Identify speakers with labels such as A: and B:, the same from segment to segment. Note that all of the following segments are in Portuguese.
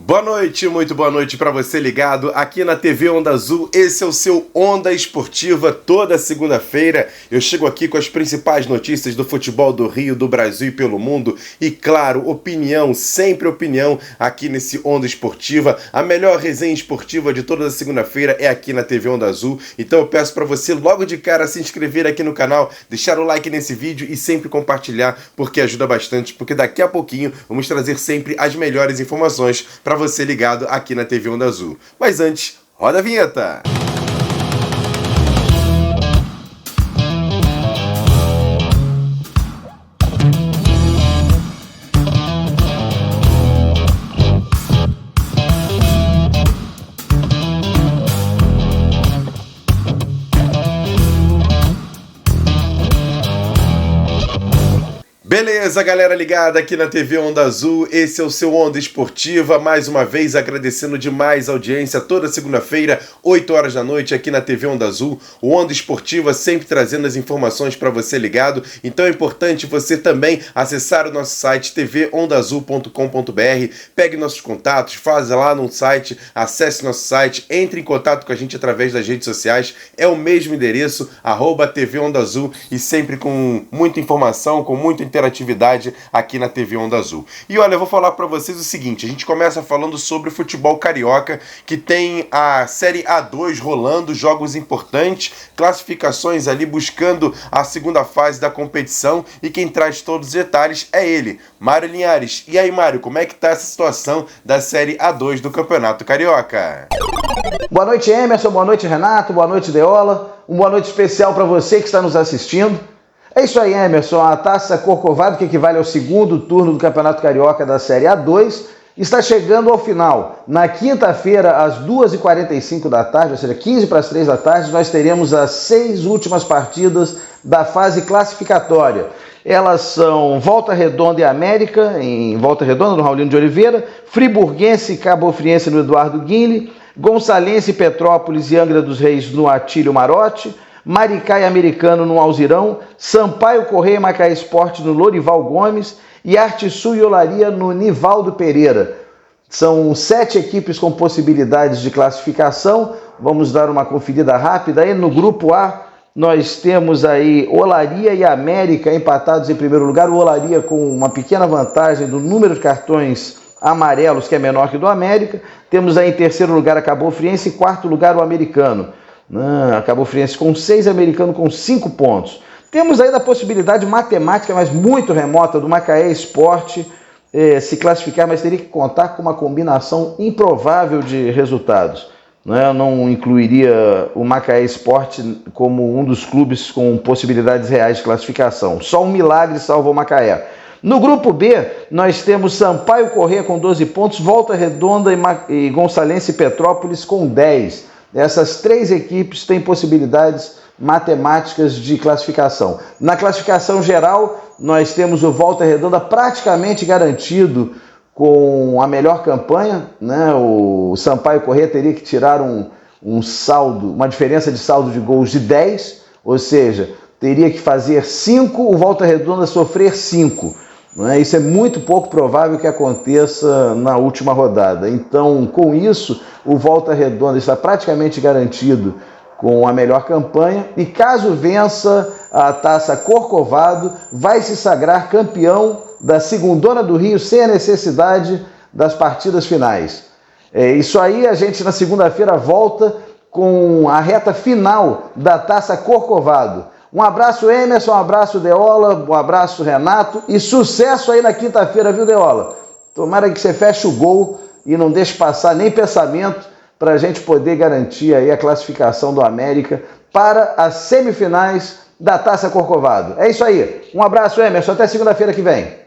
A: Boa noite, muito boa noite para você ligado aqui na TV Onda Azul. Esse é o seu Onda Esportiva. Toda segunda-feira eu chego aqui com as principais notícias do futebol do Rio, do Brasil e pelo mundo. E claro, opinião, sempre opinião aqui nesse Onda Esportiva. A melhor resenha esportiva de toda segunda-feira é aqui na TV Onda Azul. Então eu peço para você logo de cara se inscrever aqui no canal, deixar o like nesse vídeo e sempre compartilhar, porque ajuda bastante, porque daqui a pouquinho vamos trazer sempre as melhores informações para você ligado aqui na TV Onda Azul. Mas antes, roda a vinheta! Beleza, galera ligada aqui na TV Onda Azul, esse é o seu Onda Esportiva, mais uma vez agradecendo demais a audiência, toda segunda-feira, 8 horas da noite aqui na TV Onda Azul, o Onda Esportiva sempre trazendo as informações para você ligado, então é importante você também acessar o nosso site tvondaazul.com.br, pegue nossos contatos, faz lá no site, acesse nosso site, entre em contato com a gente através das redes sociais, é o mesmo endereço, @TV Onda Azul, e sempre com muita informação, com muita interatividade aqui na TV Onda Azul. E olha, eu vou falar para vocês o seguinte, a gente começa falando sobre o futebol carioca, que tem a Série A2 rolando, jogos importantes, classificações ali buscando a segunda fase da competição, e quem traz todos os detalhes é ele, Mário Linhares. E aí, Mário, como é que tá essa situação da Série A2 do Campeonato Carioca?
B: Boa noite, Emerson, boa noite, Renato, boa noite, Deola, uma boa noite especial para você que está nos assistindo. É isso aí, Emerson, a Taça Corcovado, que equivale ao segundo turno do Campeonato Carioca da Série A2, está chegando ao final. Na quinta-feira, às 2h45 da tarde, ou seja, 15 para as 3 da tarde, nós teremos as 6 últimas partidas da fase classificatória. Elas são Volta Redonda e América, em Volta Redonda, no Raulino de Oliveira, Friburguense e Cabofriense no Eduardo Guinle, Gonçalense, Petrópolis e Angra dos Reis no Atílio Marotti, Maricá e Americano no Alzirão, Sampaio Correia e Macaé Esporte no Lorival Gomes e Arte Sul e Olaria no Nivaldo Pereira. São 7 equipes com possibilidades de classificação. Vamos dar uma conferida rápida aí. No grupo A, nós temos aí Olaria e América empatados em primeiro lugar. O Olaria com uma pequena vantagem do número de cartões amarelos, que é menor que o do América. Temos aí em terceiro lugar a Cabofriense e quarto lugar o Americano. A Cabofriense com 6, Americano com 5 pontos. Temos ainda a possibilidade matemática, mas muito remota, do Macaé Esporte se classificar, mas teria que contar com uma combinação improvável de resultados. Eu não incluiria o Macaé Esporte como um dos clubes com possibilidades reais de classificação. Só um milagre salva o Macaé. No grupo B, nós temos Sampaio Corrêa com 12 pontos, Volta Redonda e Gonçalense e Petrópolis com 10. Essas 3 equipes têm possibilidades matemáticas de classificação. Na classificação geral, nós temos o Volta Redonda praticamente garantido com a melhor campanha, né? O Sampaio Corrêa teria que tirar um saldo, uma diferença de saldo de gols de 10, ou seja, teria que fazer 5, o Volta Redonda sofrer 5. Isso é muito pouco provável que aconteça na última rodada. Então, com isso, o Volta Redonda está praticamente garantido com a melhor campanha e, caso vença a Taça Corcovado, vai se sagrar campeão da Segundona do Rio sem a necessidade das partidas finais. Isso aí, a gente na segunda-feira volta com a reta final da Taça Corcovado. Um abraço, Emerson, um abraço, Deola, um abraço, Renato, e sucesso aí na quinta-feira, viu, Deola? Tomara que você feche o gol e não deixe passar nem pensamento para a gente poder garantir aí a classificação do América para as semifinais da Taça Corcovado. É isso aí. Um abraço, Emerson. Até segunda-feira que vem.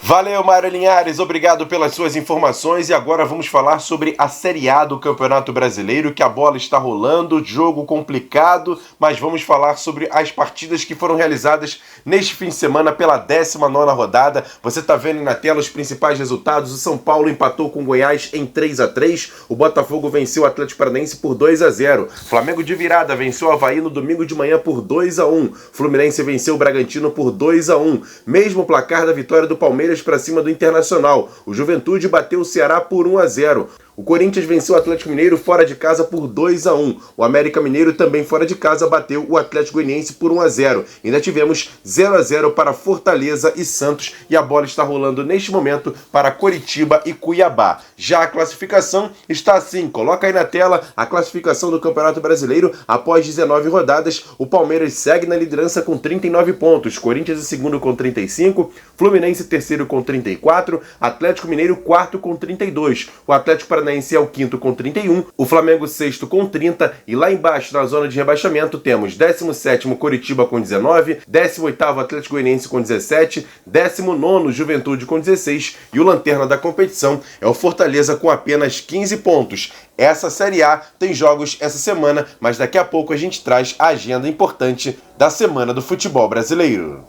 A: Valeu, Mário Linhares, obrigado pelas suas informações. E agora vamos falar sobre a Série A do Campeonato Brasileiro, que a bola está rolando, jogo complicado, mas vamos falar sobre as partidas que foram realizadas neste fim de semana pela 19ª rodada. Você está vendo na tela os principais resultados. O São Paulo empatou com o Goiás em 3-3, o Botafogo venceu o Atlético Paranaense por 2-0, Flamengo de virada venceu o Avaí no domingo de manhã por 2-1, Fluminense venceu o Bragantino por 2-1, mesmo placar da vitória do Palmeiras rodadas para cima do Internacional. O Juventude bateu o Ceará por 1-0. O Corinthians venceu o Atlético Mineiro fora de casa por 2-1. O América Mineiro também fora de casa bateu o Atlético Goianiense por 1-0. Ainda tivemos 0-0 para Fortaleza e Santos e a bola está rolando neste momento para Coritiba e Cuiabá. Já a classificação está assim, coloca aí na tela a classificação do Campeonato Brasileiro após 19 rodadas. O Palmeiras segue na liderança com 39 pontos, Corinthians em segundo com 35, Fluminense terceiro com 34, Atlético Mineiro quarto com 32, o Atlético Paranaense é o quinto com 31, o Flamengo sexto com 30 e lá embaixo na zona de rebaixamento temos 17º Coritiba com 19, 18º Atlético Goianiense com 17, 19º Juventude com 16 e o lanterna da competição é o Fortaleza com apenas 15 pontos. Essa Série A tem jogos essa semana, mas daqui a pouco a gente traz a agenda importante da semana do futebol brasileiro.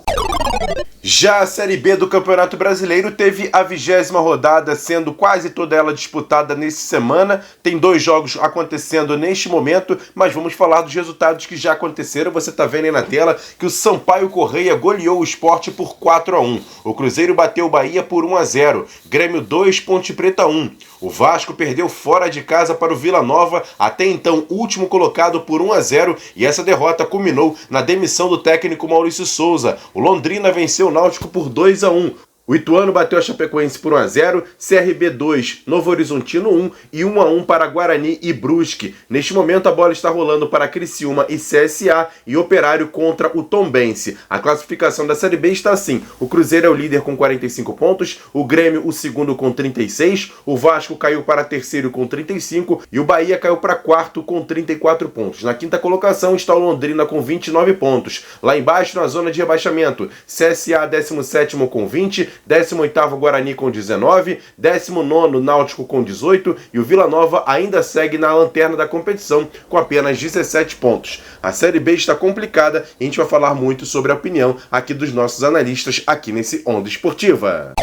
A: Já a Série B do Campeonato Brasileiro teve a 20ª rodada, sendo quase toda ela disputada nessa semana. Tem 2 jogos acontecendo neste momento, mas vamos falar dos resultados que já aconteceram. Você está vendo aí na tela que o Sampaio Corrêa goleou o Sport por 4-1. O Cruzeiro bateu o Bahia por 1-0. Grêmio 2, Ponte Preta 1. O Vasco perdeu fora de casa para o Vila Nova, até então último colocado por 1-0, e essa derrota culminou na demissão do técnico Maurício Souza. O Londrina venceu o Náutico por 2-1. O Ituano bateu a Chapecoense por 1-0, CRB 2, Novo Horizontino 1 e 1-1 para Guarani e Brusque. Neste momento a bola está rolando para Criciúma e CSA e Operário contra o Tombense. A classificação da Série B está assim: o Cruzeiro é o líder com 45 pontos, o Grêmio o segundo com 36, o Vasco caiu para terceiro com 35 e o Bahia caiu para quarto com 34 pontos. Na quinta colocação está o Londrina com 29 pontos. Lá embaixo na zona de rebaixamento, CSA 17º com 20, 18º Guarani com 19, 19º Náutico com 18 e o Vila Nova ainda segue na lanterna da competição com apenas 17 pontos. A Série B está complicada e a gente vai falar muito sobre a opinião aqui dos nossos analistas aqui nesse Onda Esportiva.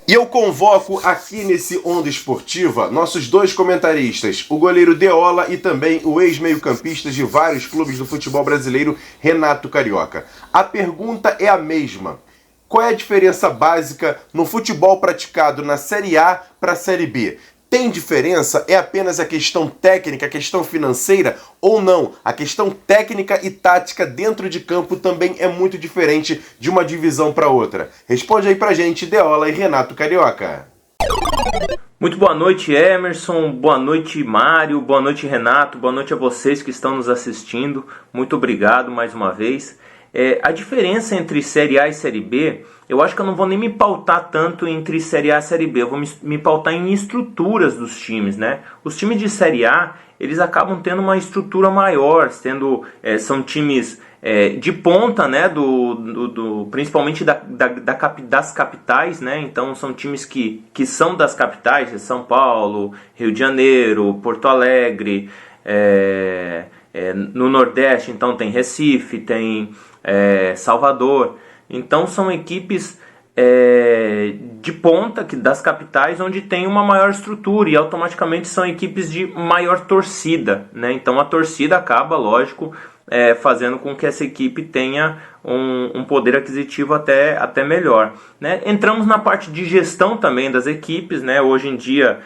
A: E eu convoco aqui nesse Onda Esportiva nossos 2 comentaristas, o goleiro Deola e também o ex-meio-campista de vários clubes do futebol brasileiro, Renato Carioca. A pergunta é a mesma. Qual é a diferença básica no futebol praticado na Série A para a Série B? Tem diferença? É apenas a questão técnica, a questão financeira ou não? A questão técnica e tática dentro de campo também é muito diferente de uma divisão para outra. Responde aí pra gente, Deola e Renato Carioca.
C: Muito boa noite, Emerson, boa noite, Mário, boa noite, Renato, boa noite a vocês que estão nos assistindo. Muito obrigado mais uma vez. A diferença entre Série A e Série B, eu acho que eu não vou nem me pautar tanto entre Série A e Série B, eu vou me pautar em estruturas dos times, né? Os times de Série A, eles acabam tendo uma estrutura maior, são times de ponta, né? Principalmente das capitais, né? Então são times que são das capitais, São Paulo, Rio de Janeiro, Porto Alegre, no Nordeste, então tem Recife, tem Salvador. Então são equipes de ponta das capitais onde tem uma maior estrutura e automaticamente são equipes de maior torcida, né? Então a torcida acaba, lógico, fazendo com que essa equipe tenha um poder aquisitivo até melhor, né? Entramos na parte de gestão também das equipes, né? Hoje em dia,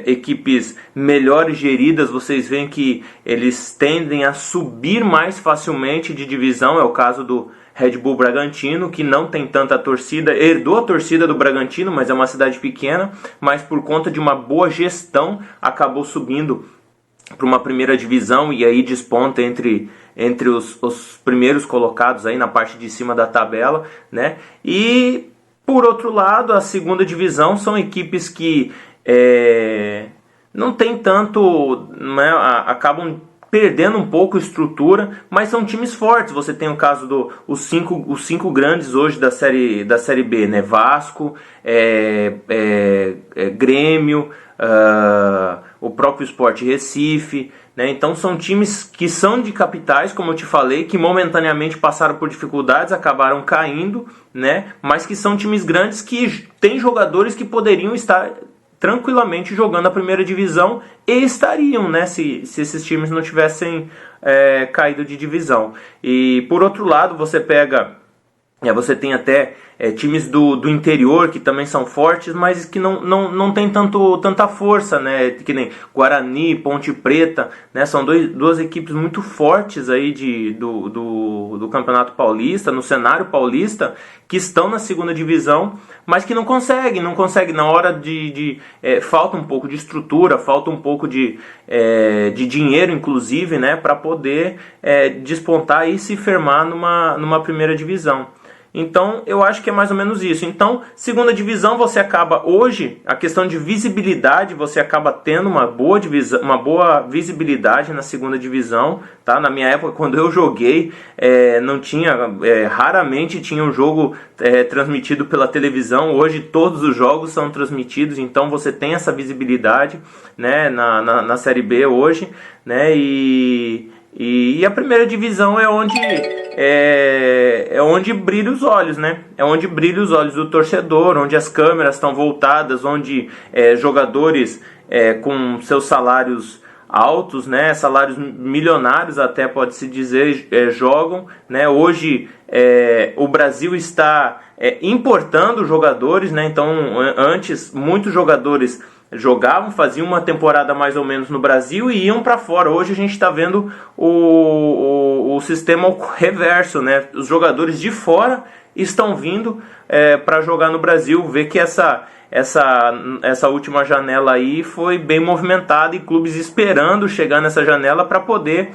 C: equipes melhores geridas, vocês veem que eles tendem a subir mais facilmente de divisão. É o caso do Red Bull Bragantino, que não tem tanta torcida, herdou a torcida do Bragantino, mas é uma cidade pequena, mas por conta de uma boa gestão acabou subindo para uma primeira divisão e aí desponta entre os primeiros colocados aí na parte de cima da tabela, né? E por outro lado, a segunda divisão são equipes que não tem tanto, né, acabam perdendo um pouco a estrutura, mas são times fortes. Você tem o caso os cinco grandes hoje da série B, né? Vasco, Grêmio, o próprio Sport Recife, né? Então são times que são de capitais, como eu te falei, que momentaneamente passaram por dificuldades, acabaram caindo, né? Mas que são times grandes que têm jogadores que poderiam estar tranquilamente jogando a primeira divisão e estariam, né, se esses times não tivessem caído de divisão. E por outro lado, você tem até times do interior que também são fortes, mas que não tem tanta força, né? Que nem Guarani, Ponte Preta, né? São duas equipes muito fortes aí do Campeonato Paulista, no cenário paulista, que estão na segunda divisão, mas que não conseguem na hora falta um pouco de estrutura, falta um pouco de dinheiro, inclusive, né? Para poder despontar e se firmar numa primeira divisão. Então, eu acho que é mais ou menos isso. Então, segunda divisão, você acaba hoje, a questão de visibilidade, você acaba tendo uma boa visibilidade na segunda divisão, tá? Na minha época, quando eu joguei, não tinha, raramente tinha um jogo transmitido pela televisão. Hoje, todos os jogos são transmitidos, então você tem essa visibilidade, né, na Série B hoje, né, e a primeira divisão é onde brilha os olhos, né? É onde brilha os olhos do torcedor, onde as câmeras estão voltadas, onde jogadores com seus salários altos, né? Salários milionários até pode-se dizer, jogam, né? Hoje o Brasil está importando jogadores, né? Então antes muitos jogadores jogavam, faziam uma temporada mais ou menos no Brasil e iam para fora. Hoje a gente está vendo o sistema reverso, né? Os jogadores de fora estão vindo para jogar no Brasil. Vê que essa última janela aí foi bem movimentada e clubes esperando chegar nessa janela para poder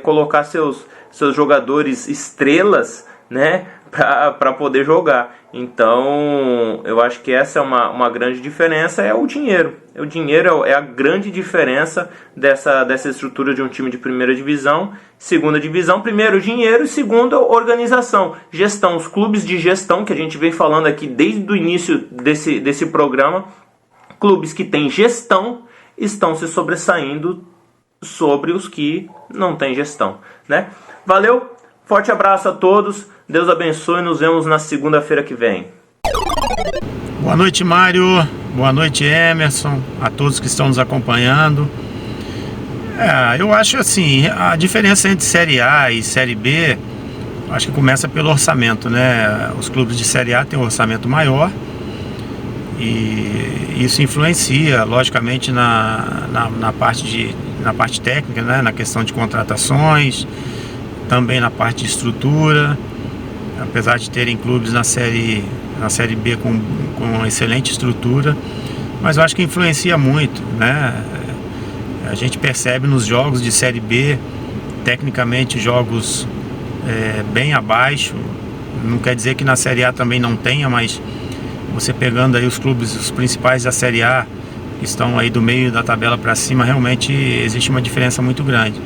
C: colocar seus jogadores estrelas, né, para poder jogar. Então eu acho que essa é uma grande diferença, o dinheiro. O dinheiro é a grande diferença dessa estrutura de um time de primeira divisão, segunda divisão. Primeiro, dinheiro, e segundo, organização, gestão. Os clubes de gestão que a gente vem falando aqui desde o início desse programa, clubes que têm gestão estão se sobressaindo sobre os que não têm gestão, né? Valeu, forte abraço a todos, Deus abençoe, nos vemos na segunda-feira que vem.
D: Boa noite, Mário, boa noite, Emerson, a todos que estão nos acompanhando. Eu acho assim, a diferença entre Série A e Série B, acho que começa pelo orçamento, né? Os clubes de Série A têm um orçamento maior e isso influencia, logicamente, na parte técnica, né? Na questão de contratações, também na parte de estrutura, apesar de terem clubes na série B com excelente estrutura, mas eu acho que influencia muito, né? A gente percebe nos jogos de Série B, tecnicamente jogos bem abaixo. Não quer dizer que na Série A também não tenha, mas você pegando aí os clubes, os principais da Série A, que estão aí do meio da tabela para cima, realmente existe uma diferença muito grande.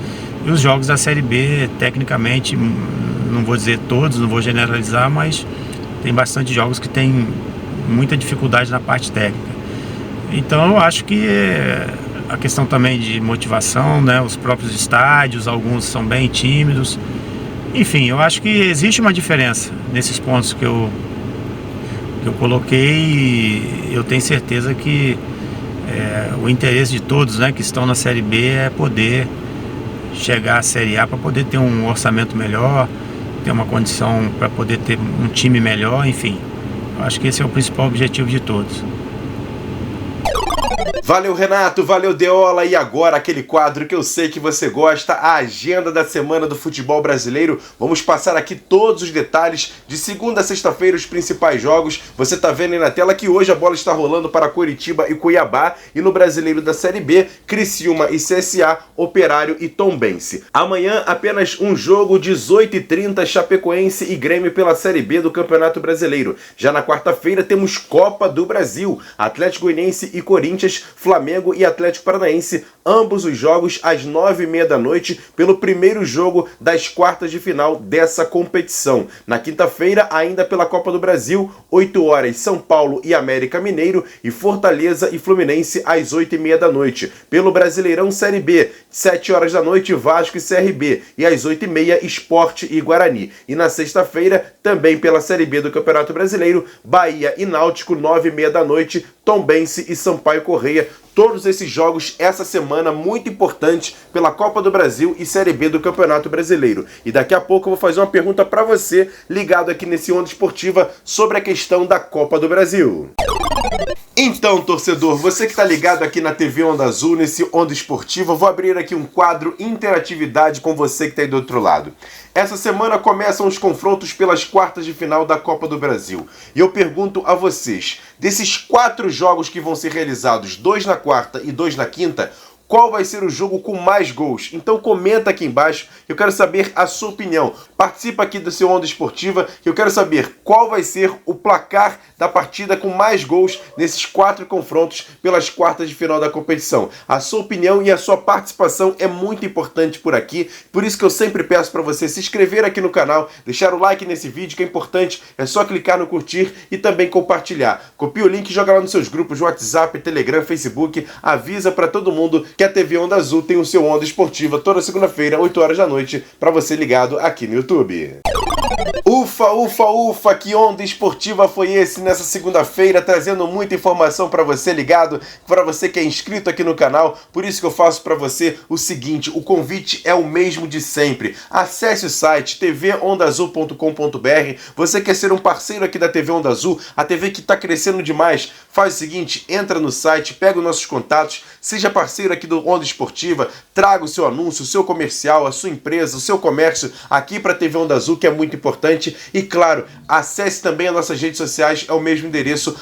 D: E os jogos da Série B, tecnicamente, não vou dizer todos, não vou generalizar, mas tem bastante jogos que tem muita dificuldade na parte técnica. Então eu acho que a questão também de motivação, né, os próprios estádios, alguns são bem tímidos. Enfim, eu acho que existe uma diferença nesses pontos que eu coloquei, e eu tenho certeza que o interesse de todos, né, que estão na Série B é poder chegar à Série A para poder ter um orçamento melhor, ter uma condição para poder ter um time melhor, enfim. Eu acho que esse é o principal objetivo de todos.
A: Valeu, Renato, valeu, Deola, e agora aquele quadro que eu sei que você gosta, a agenda da semana do futebol brasileiro. Vamos passar aqui todos os detalhes de segunda a sexta-feira, os principais jogos. Você tá vendo aí na tela que hoje a bola está rolando para Coritiba e Cuiabá, e no Brasileiro da Série B, Criciúma e CSA, Operário e Tombense. Amanhã apenas um jogo, 18h30, Chapecoense e Grêmio pela Série B do Campeonato Brasileiro. Já na quarta-feira temos Copa do Brasil, Atlético Goianiense e Corinthians, Flamengo e Atlético Paranaense, ambos os jogos às 9h30 da noite, pelo primeiro jogo das quartas de final dessa competição. Na quinta-feira, ainda pela Copa do Brasil, 8h, São Paulo e América Mineiro, e Fortaleza e Fluminense às 8h30 da noite. Pelo Brasileirão Série B, 7h da noite, Vasco e CRB, e às 8h30, Sport e Guarani. E na sexta-feira, também pela Série B do Campeonato Brasileiro, Bahia e Náutico, 9h30 da noite, Tombense e Sampaio Corrêa, todos esses jogos essa semana, muito importantes pela Copa do Brasil e Série B do Campeonato Brasileiro. E daqui a pouco eu vou fazer uma pergunta para você, ligado aqui nesse Onda Esportiva, sobre a questão da Copa do Brasil. Então, torcedor, você que está ligado aqui na TV Onda Azul, nesse Onda Esportiva, eu vou abrir aqui um quadro Interatividade com você que está aí do outro lado. Essa semana começam os confrontos pelas quartas de final da Copa do Brasil. E eu pergunto a vocês, desses 4 jogos que vão ser realizados, 2 na quarta e 2 na quinta, qual vai ser o jogo com mais gols? Então comenta aqui embaixo, eu quero saber a sua opinião. Participa aqui do seu Onda Esportiva, que eu quero saber qual vai ser o placar da partida com mais gols nesses 4 confrontos pelas quartas de final da competição. A sua opinião e a sua participação é muito importante por aqui, por isso que eu sempre peço para você se inscrever aqui no canal, deixar o like nesse vídeo, que é importante, é só clicar no curtir e também compartilhar. Copia o link e joga lá nos seus grupos de WhatsApp, Telegram, Facebook, avisa para todo mundo que a TV Onda Azul tem o seu Onda Esportiva toda segunda-feira, 8 horas da noite, para você ligado aqui no YouTube. Ufa, ufa, ufa, que Onda Esportiva foi esse nessa segunda-feira, trazendo muita informação para você ligado, para você que é inscrito aqui no canal. Por isso que eu faço para você o seguinte, o convite é o mesmo de sempre. Acesse o site tvondaazul.com.br. Você quer ser um parceiro aqui da TV Onda Azul, a TV que está crescendo demais? Faz o seguinte, entra no site, pega os nossos contatos, seja parceiro aqui do Onda Esportiva, traga o seu anúncio, o seu comercial, a sua empresa, o seu comércio aqui para a TV Onda Azul, que é muito importante. E claro, acesse também as nossas redes sociais, é o mesmo endereço,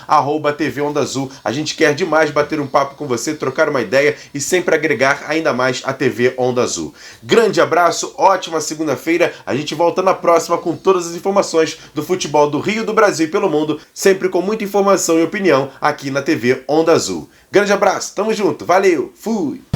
A: @TV Onda Azul. A gente quer demais bater um papo com você, trocar uma ideia e sempre agregar ainda mais a TV Onda Azul. Grande abraço, ótima segunda-feira, a gente volta na próxima com todas as informações do futebol do Rio, do Brasil e pelo mundo, sempre com muita informação e opinião aqui na TV Onda Azul. Grande abraço, tamo junto, valeu, fui!